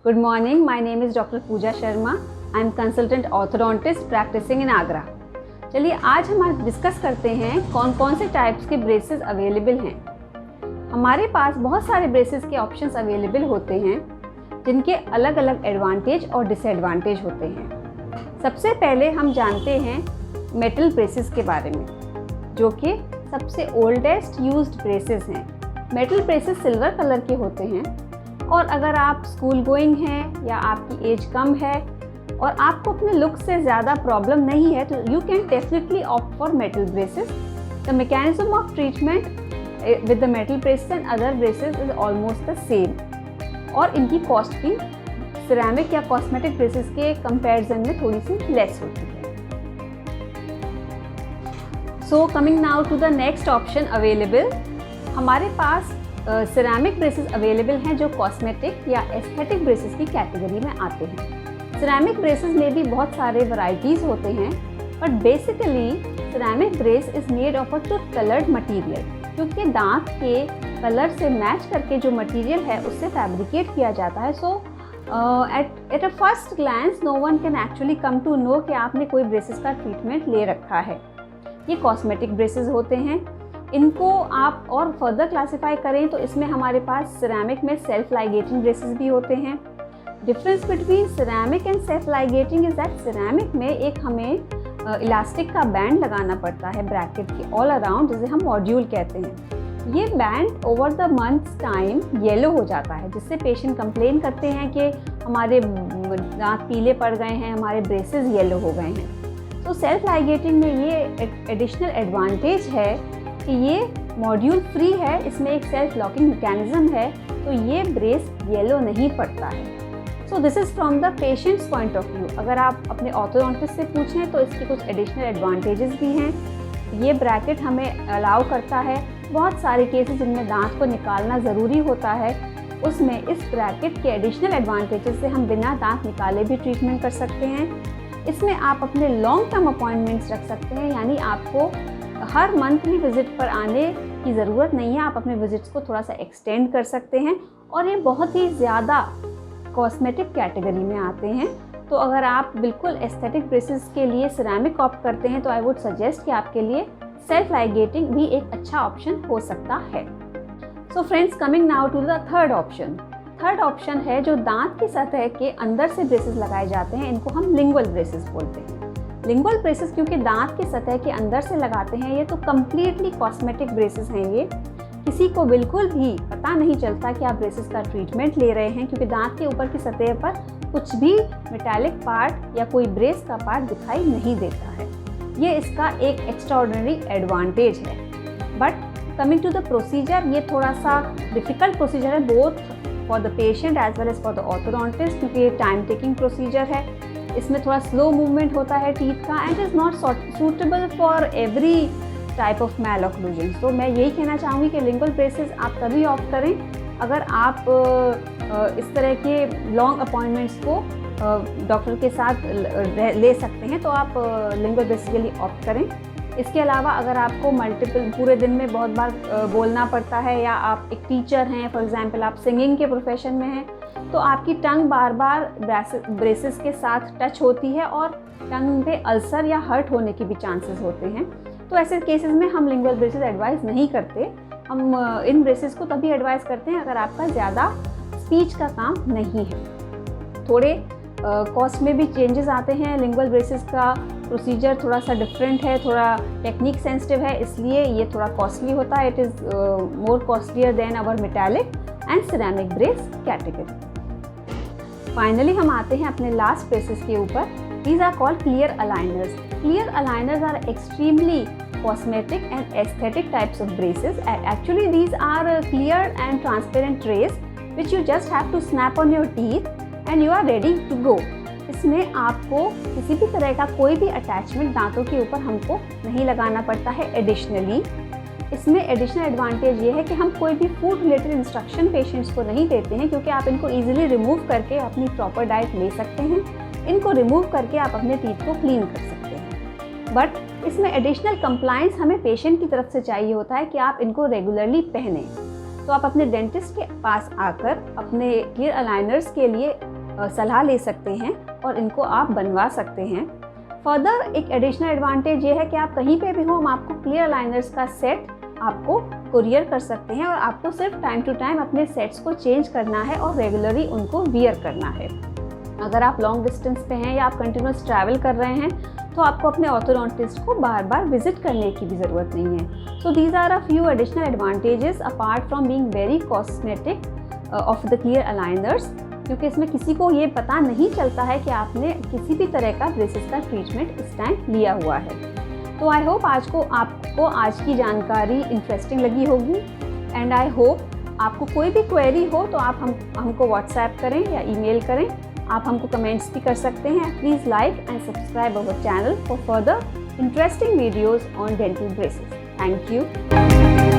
Good morning, my name is Dr. Pooja Sharma. I am consultant orthodontist practicing in Agra. चलिए आज हम discuss करते हैं कौन कौन से टाइप्स के ब्रेसेस अवेलेबल हैं। हमारे पास बहुत सारे ब्रेसेस के ऑप्शंस अवेलेबल होते हैं जिनके अलग अलग एडवांटेज और डिसएडवांटेज होते हैं। सबसे पहले हम जानते हैं मेटल ब्रेसेस के बारे में, जो कि सबसे ओल्डेस्ट यूज्ड ब्रेसेस हैं। मेटल ब्रेसेस सिल्वर कलर के होते हैं और अगर आप स्कूल गोइंग हैं या आपकी एज कम है और आपको अपने लुक से ज़्यादा प्रॉब्लम नहीं है तो you can definitely opt for metal braces. The mechanism of treatment with the metal braces and other braces is almost the same और इनकी कॉस्ट भी सिरेमिक या कॉस्मेटिक ब्रेसेस के कंपैरिजन में थोड़ी सी लेस होती है। So coming now to the next option available, हमारे पास सिरेमिक ब्रेसेस अवेलेबल हैं जो कॉस्मेटिक या एस्थेटिक ब्रेसेस की कैटेगरी में आते हैं। सिरेमिक ब्रेसेस में भी बहुत सारे वैरायटीज़ होते हैं, but basically ceramic brace is made of a tooth coloured material, क्योंकि दांत के कलर से मैच करके जो मटेरियल है उससे फैब्रिकेट किया जाता है। So at a first glance no one can actually come to know कि आपने कोई ब्रेसेस का ट्रीटमेंट ले रखा है। ये कॉस्मेटिक ब्रेसेस होते हैं। इनको आप और फर्दर क्लासिफाई करें तो इसमें हमारे पास सिरेमिक में सेल्फ लाइगेटिंग ब्रेसेस भी होते हैं। Difference between ceramic and self ligating is that ceramic में एक हमें इलास्टिक का बैंड लगाना पड़ता है ब्रैकेट के ऑल अराउंड, जिसे हम मॉड्यूल कहते हैं। ये band over the months time yellow हो जाता है, जिससे पेशेंट कंप्लेन करते हैं कि हमारे दांत पीले पड़ गए हैं, हमारे ब्रेसेस येलो हो गए हैं। तो सेल्फ लाइगेटिंग में ये एडिशनल एडवांटेज है कि ये मॉड्यूल फ्री है, इसमें एक सेल्फ लॉकिंग मैकेनिज्म है, तो ये ब्रेस येलो नहीं पड़ता है। So this is from the patients point of view. अगर आप अपने ऑर्थोडोंटिस्ट से पूछें तो इसके कुछ एडिशनल एडवांटेजेस भी हैं। ये ब्रैकेट हमें अलाउ करता है बहुत सारे केसेस जिनमें दांत को निकालना ज़रूरी होता है, उसमें इस ब्रैकेट के एडिशनल एडवांटेजेस से हम बिना दांत निकाले भी ट्रीटमेंट कर सकते हैं। इसमें आप अपने लॉन्ग टर्म अपॉइंटमेंट्स रख सकते हैं, यानी आपको हर मंथली विजिट पर आने की ज़रूरत नहीं है। आप अपने विजिट्स को थोड़ा सा एक्सटेंड कर सकते हैं और ये बहुत ही ज़्यादा कॉस्मेटिक कैटेगरी में आते हैं। तो अगर आप बिल्कुल एस्थेटिक ब्रेसेस के लिए सिरेमिक ऑप्ट करते हैं तो आई वुड सजेस्ट कि आपके लिए सेल्फ लाइगेटिंग भी एक अच्छा ऑप्शन हो सकता है। So friends, coming now to the third option. Third option है जो दांत की सतह के अंदर से ब्रेसेस लगाए जाते हैं, इनको हम लिंगुअल ब्रेसेस बोलते हैं। लिंगुअल ब्रेसेस क्योंकि दांत की सतह के अंदर से लगाते हैं, ये तो कम्प्लीटली कॉस्मेटिक ब्रेसेस हैं। ये किसी को बिल्कुल भी पता नहीं चलता कि आप ब्रेसेस का ट्रीटमेंट ले रहे हैं, क्योंकि दांत के ऊपर की सतह पर कुछ भी मेटालिक पार्ट या कोई ब्रेस का पार्ट दिखाई नहीं देता है। ये इसका एक एक्स्ट्राऑर्डिनरी एडवांटेज है। But coming to the procedure, ये थोड़ा सा डिफ़िकल्ट प्रोसीजर है both for the patient as well as for the orthodontist, क्योंकि ये टाइम टेकिंग प्रोसीजर है। इसमें थोड़ा स्लो मूवमेंट होता है टीथ का and is not suitable for every type of malocclusion. तो मैं यही कहना चाहूँगी कि लिंगुअल ब्रेसेस आप तभी ऑप्ट करें अगर आप इस तरह के लॉन्ग अपॉइंटमेंट्स को डॉक्टर के साथ ले सकते हैं, तो आप लिंगुअल ब्रेसेस के लिए ऑप्ट करें। इसके अलावा अगर आपको मल्टीपल पूरे दिन में बहुत बार बोलना पड़ता है या आप एक टीचर हैं, फॉर एग्जांपल आप सिंगिंग के प्रोफेशन में हैं, तो आपकी टंग बार बार ब्रेसेस के साथ टच होती है और टंग पे अल्सर या हर्ट होने के भी चांसेस होते हैं। तो ऐसे केसेस में हम लिंगुअल ब्रेसेस एडवाइस नहीं करते। हम इन ब्रेसेस को तभी एडवाइस करते हैं अगर आपका ज़्यादा स्पीच का काम नहीं है। थोड़े कॉस्ट में भी चेंजेस आते हैं। लिंगुअल ब्रेसेस का प्रोसीजर थोड़ा सा डिफरेंट है, थोड़ा टेक्निक सेंसिटिव है, इसलिए ये थोड़ा कॉस्टली होता है। It is more costlier than our metallic and ceramic brace category. Finally हम आते हैं अपने लास्ट ब्रेसेस के ऊपर। These are called clear aligners. Clear aligners are extremely cosmetic and aesthetic types of braces. Actually these are clear and transparent trays which you just have to snap on your teeth and you are ready to go. इसमें आपको किसी भी तरह का कोई भी attachment दांतों के ऊपर हमको नहीं लगाना पड़ता है। एडिशनली इसमें एडिशनल एडवांटेज ये है कि हम कोई भी फूड रिलेटेड इंस्ट्रक्शन पेशेंट्स को नहीं देते हैं, क्योंकि आप इनको ईजिली रिमूव करके अपनी प्रॉपर डाइट ले सकते हैं। इनको रिमूव करके आप अपने टीथ को क्लीन कर सकते हैं। बट इसमें एडिशनल कंप्लायंस हमें पेशेंट की तरफ से चाहिए होता है कि आप इनको रेगुलरली पहनें। तो आप अपने डेंटिस्ट के पास आकर अपने क्लियर अलाइनर्स के लिए सलाह ले सकते हैं और इनको आप बनवा सकते हैं। फर्दर एक एडिशनल एडवांटेज ये है कि आप कहीं पे भी हो, हम आपको क्लियर अलाइनर्स का सेट आपको कुरियर कर सकते हैं और आपको सिर्फ टाइम टू टाइम अपने सेट्स को चेंज करना है और रेगुलरली उनको वियर करना है। अगर आप लॉन्ग डिस्टेंस पे हैं या आप कंटिन्यूस ट्रैवल कर रहे हैं तो आपको अपने ऑर्थोडोंटिस्ट को बार बार विजिट करने की भी ज़रूरत नहीं है। So these are a few additional advantages apart from being very cosmetic of the clear aligners, क्योंकि इसमें किसी को ये पता नहीं चलता है कि आपने किसी भी तरह का ब्रेसेस का ट्रीटमेंट इस टाइम लिया हुआ है। तो आई होप आपको आज की जानकारी इंटरेस्टिंग लगी होगी एंड आई होप आपको कोई भी क्वेरी हो तो आप हमको व्हाट्सएप करें या ईमेल करें। आप हमको कमेंट्स भी कर सकते हैं। Please like and subscribe our channel for further interesting videos on dental braces. Thank you.